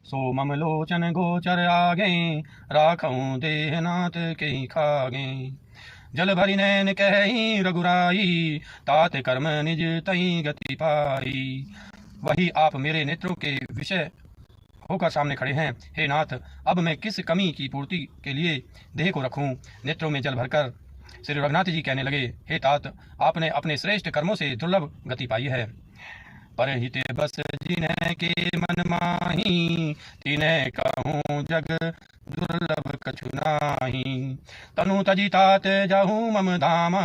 सो मम लोचन गोचर आगे, राखऊं देहनाथ के खागे। जल भरी नैन कही रघुराई, तात कर्म निज तई गति पाई। वही आप मेरे नेत्रों के विषय होकर सामने खड़े हैं। हे नाथ, अब मैं किस कमी की पूर्ति के लिए देह को रखूं। नेत्रों में जल भरकर श्री रघुनाथ जी कहने लगे, हे तात, आपने अपने श्रेष्ठ कर्मों से दुर्लभ गति पाई है। परहित बस जिन्हें के मन माही, तिन्हें कहूँ जग दुर्लभ कछु नाही। तनु तजी तात जाहू मम धामा,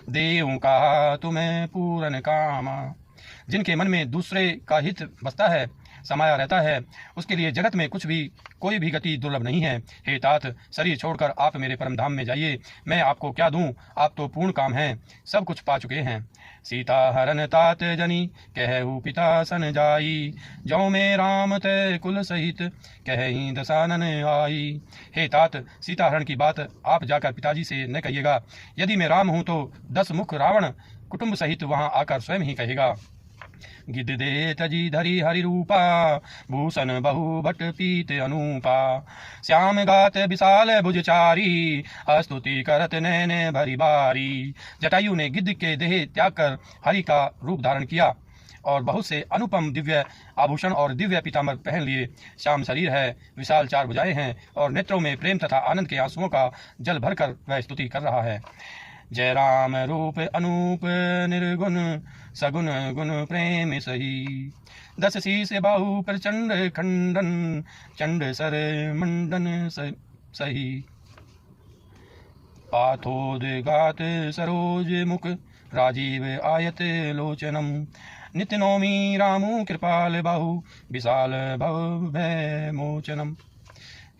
देऊं कहा तुम्हें पूरन कामा। जिनके मन में दूसरे का हित बसता है, समाया रहता है, उसके लिए जगत में कुछ भी कोई भी गति दुर्लभ नहीं है। हे तात, शरीर छोड़कर आप मेरे परम धाम में जाइए। मैं आपको क्या दूं, आप तो पूर्ण काम हैं, सब कुछ पा चुके हैं। सीता हरन तात जनी, कहू पिता सन जाई। जौ में राम ते कुल सहित, कहीं दसानन आई। हे तात, सीता हरण की बात आप जाकर पिताजी से न कहिएगा। यदि मैं राम हूं तो 10 मुख रावण कुटुंब सहित वहां आकर स्वयं ही कहेगा। गिद्ध दे तजी धरी हरि रूपा, भूषण बहु भट पीत अनूपा। श्याम गात विशाल भुजचारी, स्तुति करत नैने भरी बारी। जटायु ने गिद्ध के देह त्याग कर हरि का रूप धारण किया और बहुत से अनुपम दिव्य आभूषण और दिव्य पीताम्बर पहन लिए। श्याम शरीर है, विशाल 4 भुजाएं हैं और नेत्रों में प्रेम तथा आनंद के आंसुओं का जल भरकर वह स्तुति कर रहा है। जय राम रूप अनूप निर्गुण, सगुण गुण प्रेम सही। 10 शीस बाहु प्रचंड खंडन, चंड सर मंडन सही। पाथोदगात सरोज मुख, राजीव आयत लोचनम। नित्य नौमी रामु कृपाल बाहु, विशाल भव भय मोचनम।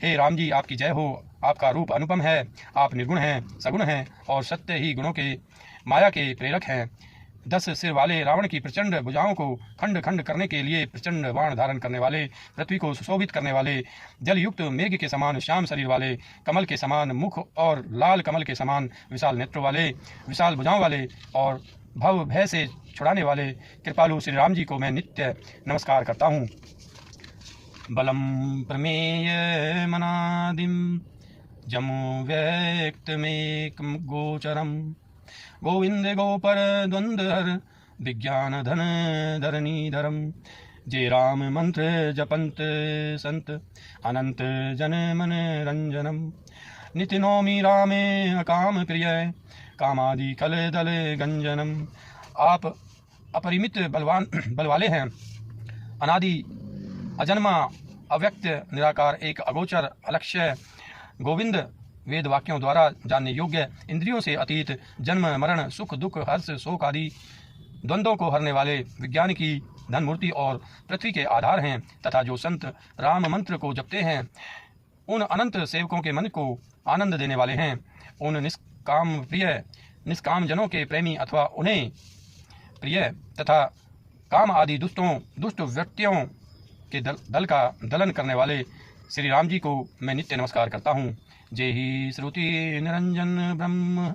हे राम जी, आपकी जय हो। आपका रूप अनुपम है, आप निर्गुण हैं, सगुण हैं और सत्य ही गुणों के माया के प्रेरक हैं। 10 सिर वाले रावण की प्रचंड भुजाओं को खंड खंड करने के लिए प्रचंड बाण धारण करने वाले, पृथ्वी को सुशोभित करने वाले, जलयुक्त मेघ के समान श्याम शरीर वाले, कमल के समान मुख और लाल कमल के समान विशाल नेत्रों वाले, विशाल भुजाओं वाले और भव भय से छुड़ाने वाले कृपालु श्री राम जी को मैं नित्य नमस्कार करता हूँ। बलम प्रमेय मनादिम, जमु व्यक्तमेक गोचरम। गोविंद गोपर द्वंद्वहर, विज्ञान धन धरणीधरम। जय राम मंत्र जपंत संत, अनंत जन मन रंजनम। नित्य नौमी रामे अकाम प्रिय, कामादि कल दल गंजनम। आप अपरिमित बल वाले हैं, अनादि अजन्मा अव्यक्त निराकार एक अगोचर अलक्ष्य गोविंद, वेद वाक्यों द्वारा जानने योग्य, इंद्रियों से अतीत, जन्म मरण सुख दुख हर्ष शोक आदि द्वंद्वों को हरने वाले, विज्ञान की धन मूर्ति और पृथ्वी के आधार हैं तथा जो संत राम मंत्र को जपते हैं उन अनंत सेवकों के मन को आनंद देने वाले हैं। उन निष्काम प्रिय, निष्काम जनों के प्रेमी अथवा उन्हें प्रिय तथा काम आदि दुष्ट व्यक्तियों के दल का दलन करने वाले श्री राम जी को मैं नित्य नमस्कार करता हूँ। जय ही श्रुति निरंजन ब्रह्म,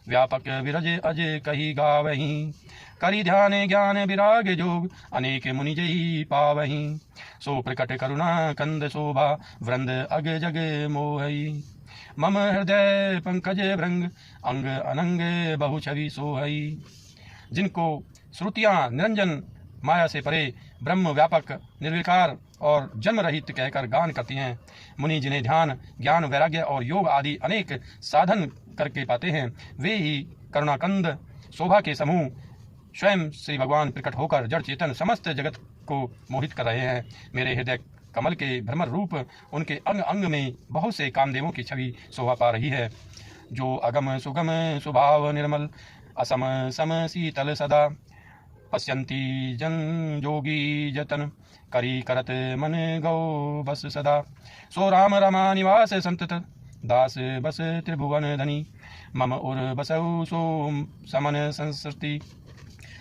व्यापक विरज अज कही गावही। करी ध्यान ज्ञान विराग जोग, अनेक मुनि जयी पावही। सो प्रकट करुणा कंद शोभा, वृंद अग जग मोहई। मम हृदय पंकज भृंग, अंग अनंग बहु छवि सोहई। जिनको श्रुतियाँ निरंजन माया से परे, ब्रह्म व्यापक निर्विकार और जन्म रहित कहकर गान करती हैं, मुनि जिन्हें ध्यान ज्ञान वैराग्य और योग आदि अनेक साधन करके पाते हैं, वे ही करुणाकंद शोभा के समूह स्वयं श्री भगवान प्रकट होकर जड़ चेतन समस्त जगत को मोहित कर रहे हैं। मेरे हृदय कमल के भ्रमर रूप उनके अंग अंग में बहुत से कामदेवों की छवि शोभा पा रही है। जो अगम सुगम स्वभाव निर्मल, असम सम शीतल सदा। पश्यन्ति जन जोगी जतन, करी करत मन गौ बस सदा। सो राम रमा निवास संतत, दास बस त्रिभुवन धनी। मम उर बसौ सो समन संसृति,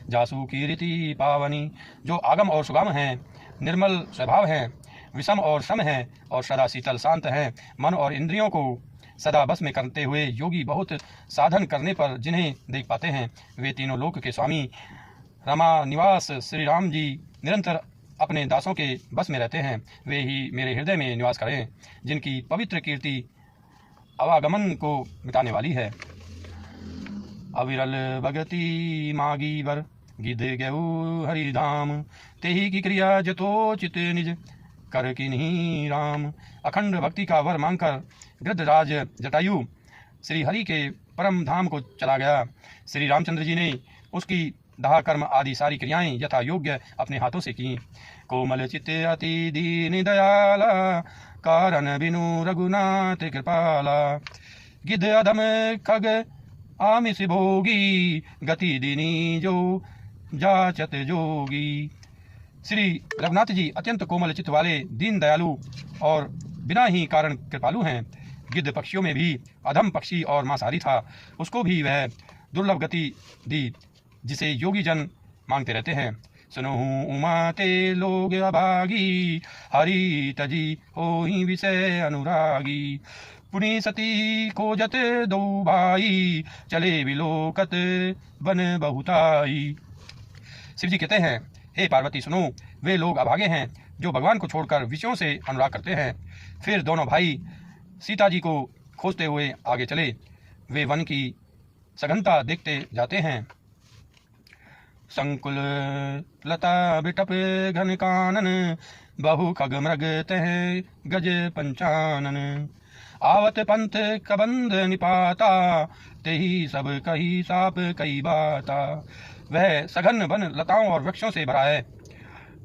जासु कीर्ति पावनी। जो आगम और सुगम हैं, निर्मल स्वभाव हैं, विषम और सम हैं और सदा शीतल शांत हैं। मन और इंद्रियों को सदा बस में करते हुए योगी बहुत साधन करने पर जिन्हें देख पाते हैं, वे तीनों लोक के स्वामी रमा निवास श्री राम जी निरंतर अपने दासों के बस में रहते हैं, वे ही मेरे हृदय में निवास करें, जिनकी पवित्र कीर्ति आवागमन को मिटाने वाली है। अविरल भगति मागी बर गिद गऊ हरिधाम, तेही की क्रिया जतो चित निज कर किन्हीं राम। अखंड भक्ति का वर मांगकर गृद्धराज जटायु श्री हरि के परम धाम को चला गया। श्री रामचंद्र जी ने उसकी दाह कर्म आदि सारी क्रियाएं यथा योग्य अपने हाथों से की। कोमल चित्त अति दीन दयाला, कारण बिनु रघुनाथ कृपाला। गिद्ध अधम खग आमिष भोगी, गति दीनी जो जाचत जोगी। श्री रघुनाथ जी अत्यंत कोमल चित्त वाले, दीन दयालु और बिना ही कारण कृपालु हैं। गिद्ध पक्षियों में भी अधम पक्षी और मांसाहारी था, उसको भी वह दुर्लभ गति दी जिसे योगी जन मांगते रहते हैं। सुनो उमा ते लोग अभागी, हरि तजी होहि विषय अनुरागी। पुनि सती खोजत दो भाई, चले विलोकत बन बहुताई। शिव जी कहते हैं, हे पार्वती सुनो, वे लोग अभागे हैं जो भगवान को छोड़कर विषयों से अनुराग करते हैं। फिर दोनों भाई सीता जी को खोजते हुए आगे चले। वे वन की सघनता देखते जाते हैं। संकुल लता बिटप घन कानन, बहु खग मृग तह गज पंचानन। आवत पंथ कबंध निपाता, तेही सब कही साप कई बाता। वह सघन वन लताओं और वृक्षों से भरा है,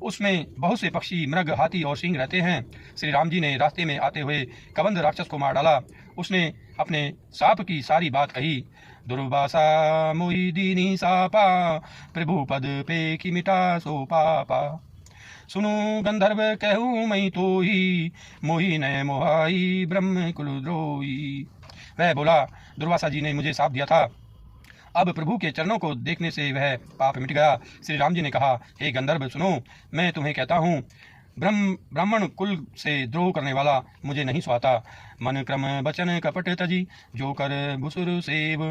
उसमें बहुत से पक्षी, मृग, हाथी और सिंह रहते हैं। श्री राम जी ने रास्ते में आते हुए कबंध राक्षस को मार डाला। उसने अपने साप की सारी बात कही। दुर्वासा मोहि दीनी सापा, प्रभु पद पे की मिटा सो पापा। सुनु गंधर्व कहूँ मई तो ही, मोहि न मोहाई ब्रह्म कुलद्रोही। वह बोला, दुर्वासा जी ने मुझे साप दिया था, अब प्रभु के चरणों को देखने से वह पाप मिट गया। श्री राम जी ने कहा, हे गंधर्व सुनो, मैं तुम्हें कहता हूँ, ब्राह्मण कुल से द्रोह करने वाला मुझे नहीं सुहाता। मन क्रम बचन कपट तजी, जो कर भुसुर सेव।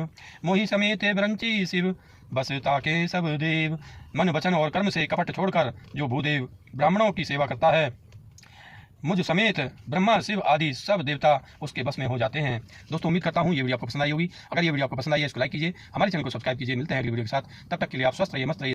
मोहि समेत ब्रंची शिव, बस ताके सब देव। मन वचन और कर्म से कपट छोड़कर जो भूदेव ब्राह्मणों की सेवा करता है, मुझ समेत ब्रह्मा शिव आदि सब देवता उसके बस में हो जाते हैं। दोस्तों उम्मीद करता हूँ ये वीडियो आपको पसंद आई होगी। अगर ये वीडियो आपको पसंद आई है इसको लाइक कीजिए, हमारे चैनल को सब्सक्राइब कीजिए। मिलते हैं अगली वीडियो के साथ, तब तक के लिए आप स्वस्थ रहिए, मस्त रहिए।